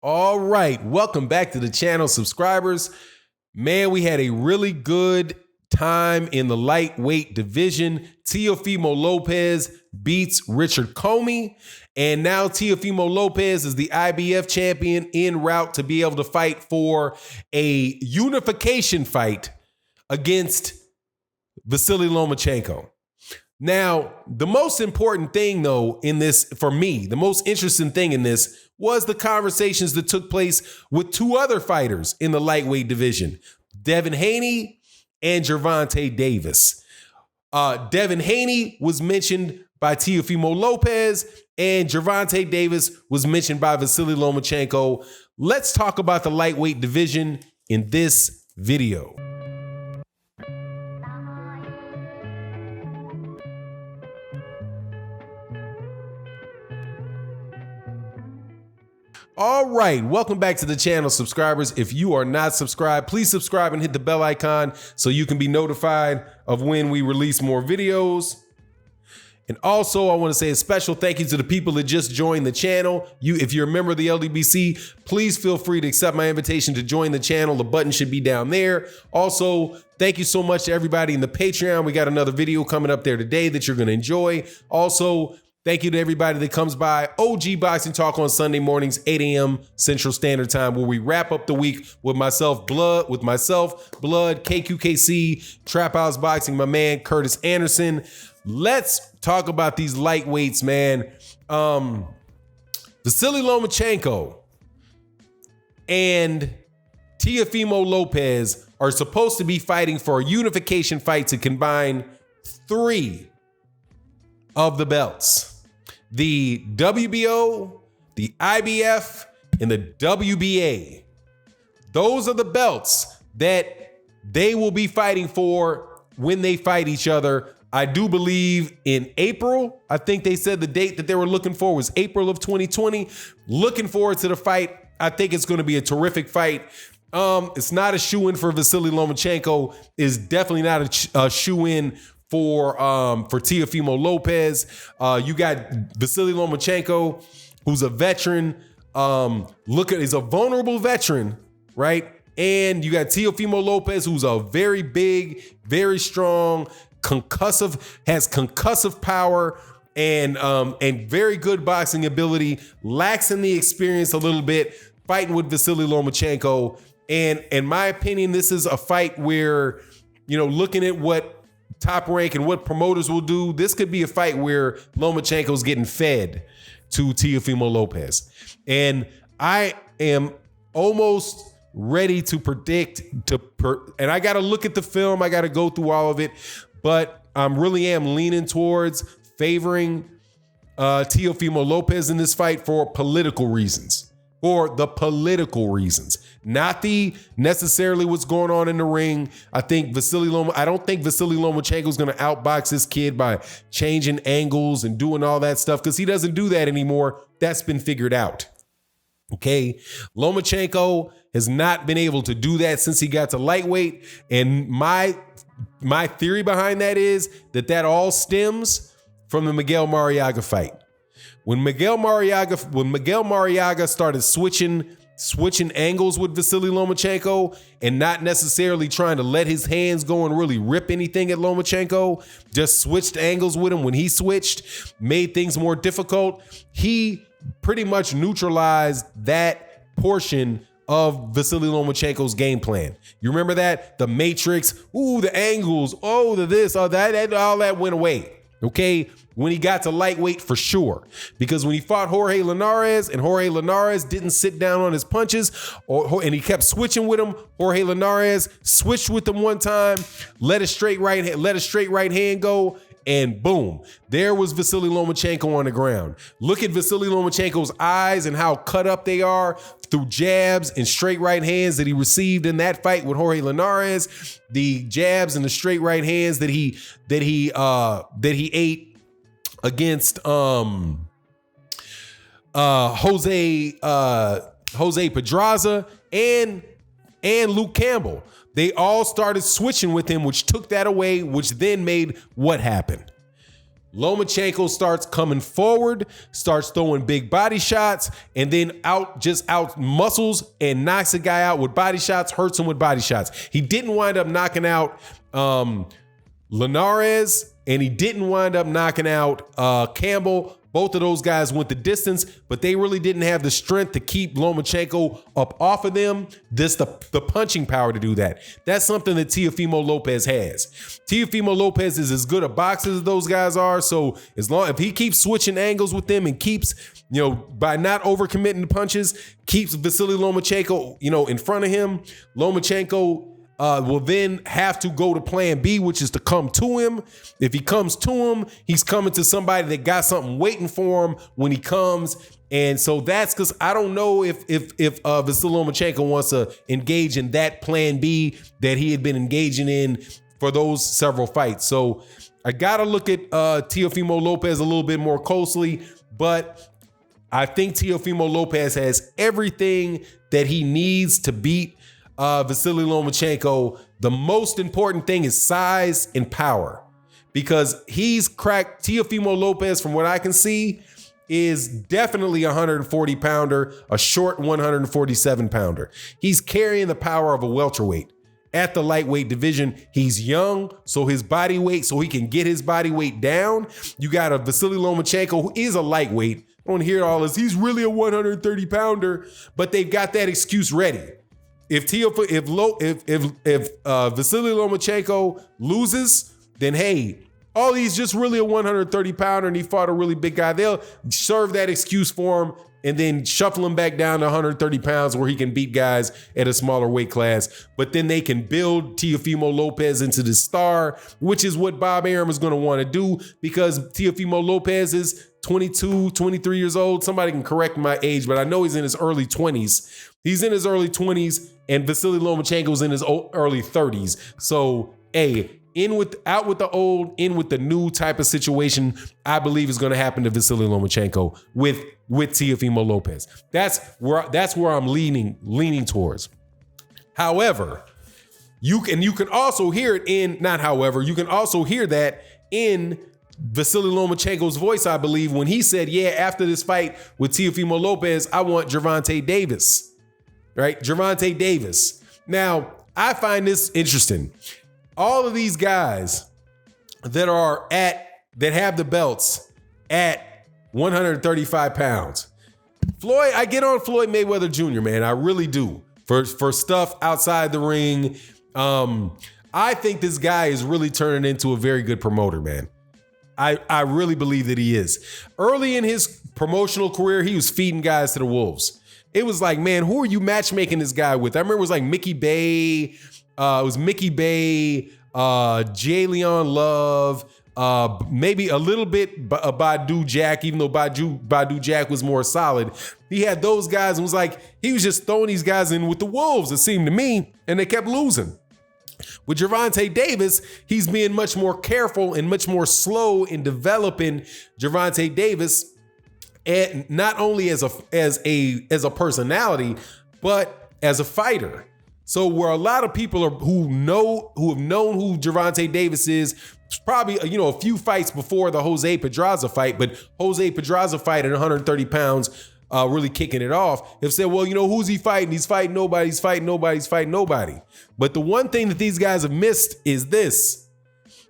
All right, welcome back to the channel, subscribers. Man, we had a really good time in the lightweight division. Teofimo Lopez beats Richard Comey, and now Teofimo Lopez is the IBF champion en route to be able to fight for a unification fight against Vasily Lomachenko. Now, the most important thing, though, in this, for me, the most interesting thing in this was the conversations that took place with two other fighters in the lightweight division, Devin Haney and Gervonta Davis. Devin Haney was mentioned by Teofimo Lopez, and Gervonta Davis was mentioned by Vasily Lomachenko. Let's talk about the lightweight division in this video. All right, welcome back to the channel, subscribers. If you are not subscribed, please subscribe and hit the bell icon so you can be notified of when we release more videos. And also, I want to say a special thank you to the people that just joined the channel. If you're a member of the LDBC, please feel free to accept my invitation to join the channel. The button should be down there. Also, thank you so much to everybody in the Patreon. We got another video coming up there today that you're going to enjoy. Also, thank you to everybody that comes by OG Boxing Talk on Sunday mornings, 8 a.m. Central Standard Time, where we wrap up the week with myself, Blood, KQKC, Trap House Boxing, my man, Curtis Anderson. Let's talk about these lightweights, man. Vasily Lomachenko and Teofimo Lopez are supposed to be fighting for a unification fight to combine 3 of the belts: the WBO, the IBF, and the WBA. Those are the belts that they will be fighting for when they fight each other. I do believe in April. I think they said the date that they were looking for was April of 2020. Looking forward to the fight. I think it's going to be a terrific fight. It's not a shoe-in for Vasily Lomachenko. It's definitely not a shoe-in for Teofimo Lopez. You got Vasily Lomachenko, who's a veteran. Is a vulnerable veteran, right? And you got Teofimo Lopez, who's a very big, very strong, has concussive power and very good boxing ability. Lacks in the experience a little bit, fighting with Vasily Lomachenko. And in my opinion, this is a fight where, looking at what Top Rank and what promoters will do, this could be a fight where Lomachenko's getting fed to Teofimo Lopez. And I am almost ready to predict, and I got to look at the film, I got to go through all of it, but I really am leaning towards favoring Teofimo Lopez in this fight for political reasons. For the political reasons, not the necessarily what's going on in the ring. I don't think Vasily Lomachenko is going to outbox this kid by changing angles and doing all that stuff, because he doesn't do that anymore. That's been figured out. Okay, Lomachenko has not been able to do that since he got to lightweight, and my theory behind that is that all stems from the Miguel Mariaga fight. When Miguel Mariaga started switching angles with Vasily Lomachenko and not necessarily trying to let his hands go and really rip anything at Lomachenko, just switched angles with him when he switched, made things more difficult. He pretty much neutralized that portion of Vasily Lomachenko's game plan. You remember that? The matrix, the angles, the this, that, all that went away. Okay, when he got to lightweight, for sure. Because when he fought Jorge Linares and Jorge Linares didn't sit down on his punches, and he kept switching with him, Jorge Linares switched with him one time, let a straight right hand go, and boom, there was Vasily Lomachenko on the ground. Look at Vasily Lomachenko's eyes and how cut up they are through jabs and straight right hands that he received in that fight with Jorge Linares. The jabs and the straight right hands that he ate against Jose Pedraza and Luke Campbell. They all started switching with him, which took that away, which then made what happened? Lomachenko starts coming forward, starts throwing big body shots, and then out muscles and knocks a guy out with body shots, hurts him with body shots. He didn't wind up knocking out Linares, and he didn't wind up knocking out Campbell. Both of those guys went the distance, but they really didn't have the strength to keep Lomachenko up off of them. The punching power to do that. That's something that Teofimo Lopez has. Teofimo Lopez is as good a boxer as those guys are. So if he keeps switching angles with them and keeps, by not overcommitting the punches, keeps Vasily Lomachenko, in front of him, Lomachenko will then have to go to plan B, which is to come to him. If he comes to him, he's coming to somebody that got something waiting for him when he comes. And so that's because I don't know if Vasily Lomachenko wants to engage in that plan B that he had been engaging in for those several fights. So I got to look at Teofimo Lopez a little bit more closely, but I think Teofimo Lopez has everything that he needs to beat Vasily Lomachenko. The most important thing is size and power, because he's cracked. Teofimo Lopez, from what I can see, is definitely a 140 pounder, a short 147 pounder. He's carrying the power of a welterweight at the lightweight division. He's young, so his body weight, so he can get his body weight down. You got a Vasily Lomachenko who is a lightweight. I don't hear all this. He's really a 130 pounder, but they've got that excuse ready. If Vasily Lomachenko loses, then hey, he's just really a 130 pounder and he fought a really big guy. They'll serve that excuse for him and then shuffle him back down to 130 pounds where he can beat guys at a smaller weight class. But then they can build Teofimo Lopez into the star, which is what Bob Arum is going to want to do, because Teofimo Lopez is 22, 23 years old. Somebody can correct my age, but I know he's in his early 20s. He's in his early 20s, and Vasily Lomachenko's in his early 30s. So, out with the old, in with the new type of situation, I believe is going to happen to Vasily Lomachenko with Teofimo Lopez. That's where I'm leaning towards. However, you can also hear it in, you can also hear that in Vasily Lomachenko's voice, I believe, when he said, after this fight with Teofimo Lopez, I want Gervonta Davis. Right? Gervonta Davis. Now, I find this interesting. All of these guys that have the belts at 135 pounds. I get on Floyd Mayweather Jr., man. I really do. For stuff outside the ring. I think this guy is really turning into a very good promoter, man. I really believe that he is. Early in his promotional career, he was feeding guys to the wolves. It was like, man, who are you matchmaking this guy with? I remember it was like Mickey Bay. Jay Leon Love, maybe a little bit Badu Jack, even though Badu Jack was more solid. He had those guys and was like, he was just throwing these guys in with the wolves, it seemed to me, and they kept losing. With Gervonta Davis, he's being much more careful and much more slow in developing Gervonta Davis, and not only as a personality, but as a fighter. So where a lot of people who have known who Gervonta Davis is, probably a few fights before the Jose Pedraza fight, but Jose Pedraza fight at 130 pounds, really kicking it off, have said, well, who's he fighting? He's fighting nobody. He's fighting nobody. He's fighting nobody. But the one thing that these guys have missed is this.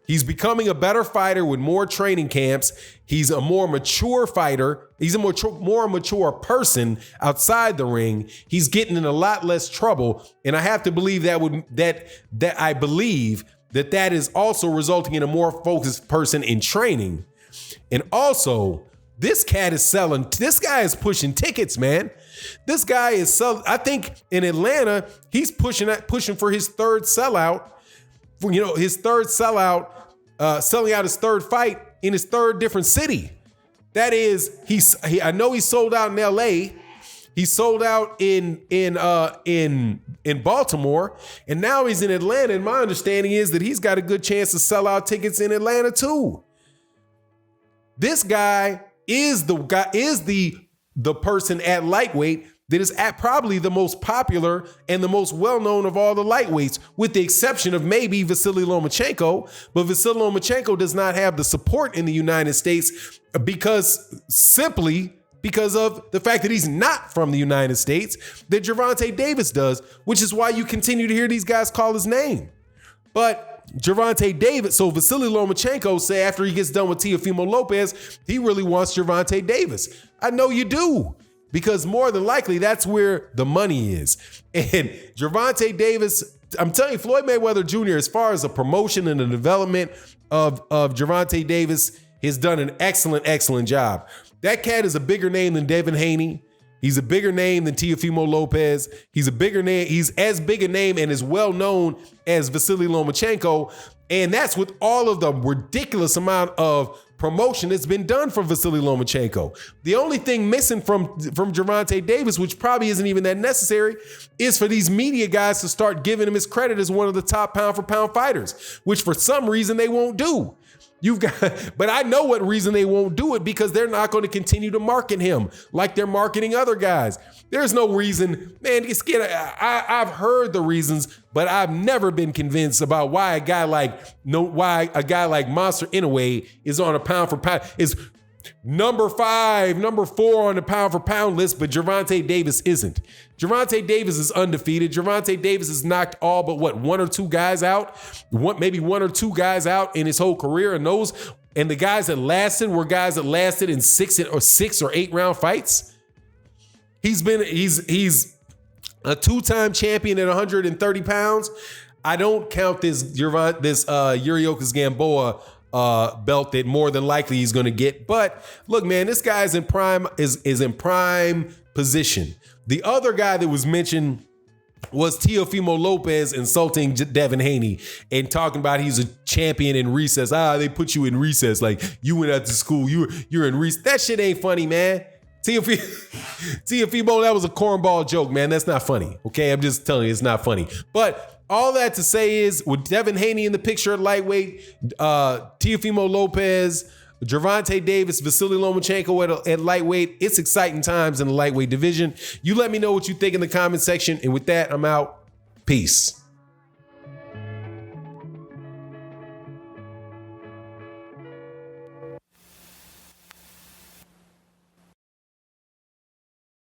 He's becoming a better fighter with more training camps. He's a more mature fighter. He's a more mature person outside the ring. He's getting in a lot less trouble. And I have to believe that is also resulting in a more focused person in training. And also, this guy is pushing tickets, man. This guy is I think in Atlanta, he's pushing for his third sellout. Selling out his third fight in his third different city. That is, I know he sold out in LA. He sold out in Baltimore, and now he's in Atlanta. And my understanding is that he's got a good chance to sell out tickets in Atlanta too. This guy is the person at lightweight that is probably the most popular and the most well-known of all the lightweights, with the exception of maybe Vasily Lomachenko. But Vasily Lomachenko does not have the support in the United States simply because of the fact that he's not from the United States, that Gervonta Davis does, which is why you continue to hear these guys call his name. But Gervonta Davis, so Vasily Lomachenko say after he gets done with Teofimo Lopez, he really wants Gervonta Davis. I know you do, because more than likely that's where the money is. And Gervonta Davis, I'm telling you, Floyd Mayweather Jr., as far as the promotion and the development of Gervonta Davis, has done an excellent job. That cat is a bigger name than Devin Haney. He's a bigger name than Teofimo Lopez. He's a bigger name. He's as big a name and as well known as Vasily Lomachenko. And that's with all of the ridiculous amount of promotion that's been done for Vasily Lomachenko. The only thing missing from Gervonta Davis, which probably isn't even that necessary, is for these media guys to start giving him his credit as one of the top pound for pound fighters, which for some reason they won't do. But I know what reason they won't do it, because they're not going to continue to market him like they're marketing other guys. There's no reason, man. I've heard the reasons, but I've never been convinced about why a guy like Monster Inoue is on a pound for pound, is number 5, number 4 on the pound for pound list, but Gervonta Davis isn't. Gervonta Davis is undefeated. Gervonta Davis has knocked all but one or two guys out, maybe one or two guys out in his whole career, and the guys that lasted were guys that lasted in 6 or 8 round fights. He's a 2-time champion at 130 pounds. I don't count this Yuriorkis Gamboa belt that more than likely he's going to get. But look, man, this guy's in prime is in prime position. The other guy that was mentioned was Teofimo Lopez insulting Devin Haney and talking about he's a champion in recess. They put you in recess, like you went out to school, you're in recess. That shit ain't funny, man. Teofimo, that was a cornball joke, man. That's not funny. Okay, I'm just telling you, it's not funny. But all that to say is, with Devin Haney in the picture at lightweight, Teofimo Lopez, Gervonta Davis, Vasily Lomachenko at lightweight, it's exciting times in the lightweight division. You let me know what you think in the comment section. And with that, I'm out. Peace.